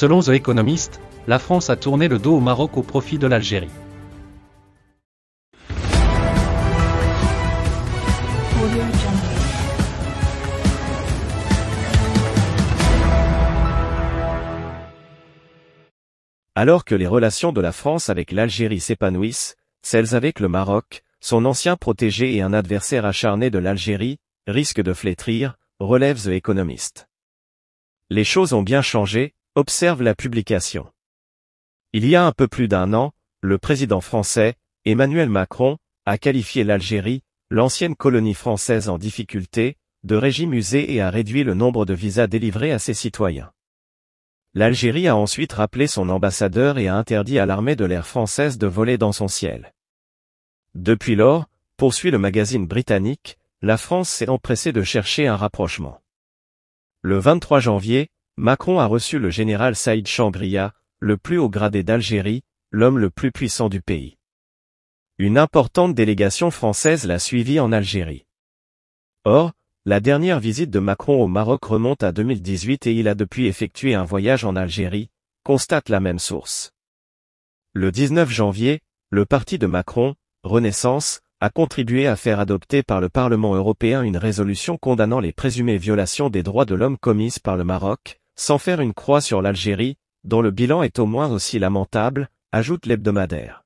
Selon The Economist, la France a tourné le dos au Maroc au profit de l'Algérie. Alors que les relations de la France avec l'Algérie s'épanouissent, celles avec le Maroc, son ancien protégé et un adversaire acharné de l'Algérie, risquent de flétrir, relève The Economist. Les choses ont bien changé, observe la publication. Il y a un peu plus d'un an, le président français, Emmanuel Macron, a qualifié l'Algérie, l'ancienne colonie française en difficulté, de régime usé et a réduit le nombre de visas délivrés à ses citoyens. L'Algérie a ensuite rappelé son ambassadeur et a interdit à l'armée de l'air française de voler dans son ciel. Depuis lors, poursuit le magazine britannique, la France s'est empressée de chercher un rapprochement. Le 23 janvier, Macron a reçu le général Saïd Chambria, le plus haut gradé d'Algérie, l'homme le plus puissant du pays. Une importante délégation française l'a suivi en Algérie. Or, la dernière visite de Macron au Maroc remonte à 2018 et il a depuis effectué un voyage en Algérie, constate la même source. Le 19 janvier, le parti de Macron, Renaissance, a contribué à faire adopter par le Parlement européen une résolution condamnant les présumées violations des droits de l'homme commises par le Maroc, sans faire une croix sur l'Algérie, dont le bilan est au moins aussi lamentable, ajoute l'hebdomadaire.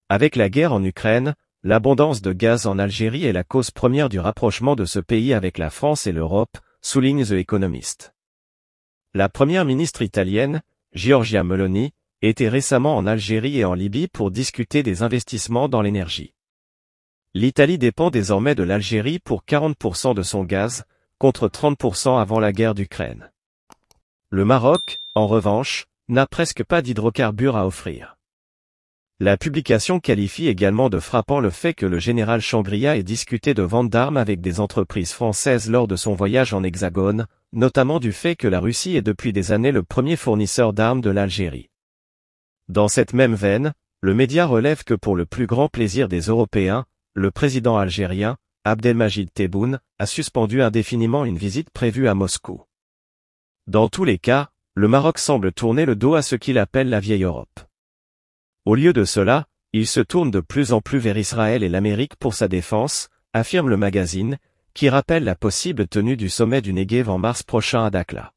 Avec la guerre en Ukraine, l'abondance de gaz en Algérie est la cause première du rapprochement de ce pays avec la France et l'Europe, souligne The Economist. La première ministre italienne, Giorgia Meloni, était récemment en Algérie et en Libye pour discuter des investissements dans l'énergie. L'Italie dépend désormais de l'Algérie pour 40% de son gaz, contre 30% avant la guerre d'Ukraine. Le Maroc, en revanche, n'a presque pas d'hydrocarbures à offrir. La publication qualifie également de frappant le fait que le général Chambria ait discuté de vente d'armes avec des entreprises françaises lors de son voyage en Hexagone, notamment du fait que la Russie est depuis des années le premier fournisseur d'armes de l'Algérie. Dans cette même veine, le média relève que pour le plus grand plaisir des Européens, le président algérien, Abdelmajid Tebboune, a suspendu indéfiniment une visite prévue à Moscou. Dans tous les cas, le Maroc semble tourner le dos à ce qu'il appelle la vieille Europe. Au lieu de cela, il se tourne de plus en plus vers Israël et l'Amérique pour sa défense, affirme le magazine, qui rappelle la possible tenue du sommet du Negev en mars prochain à Dakhla.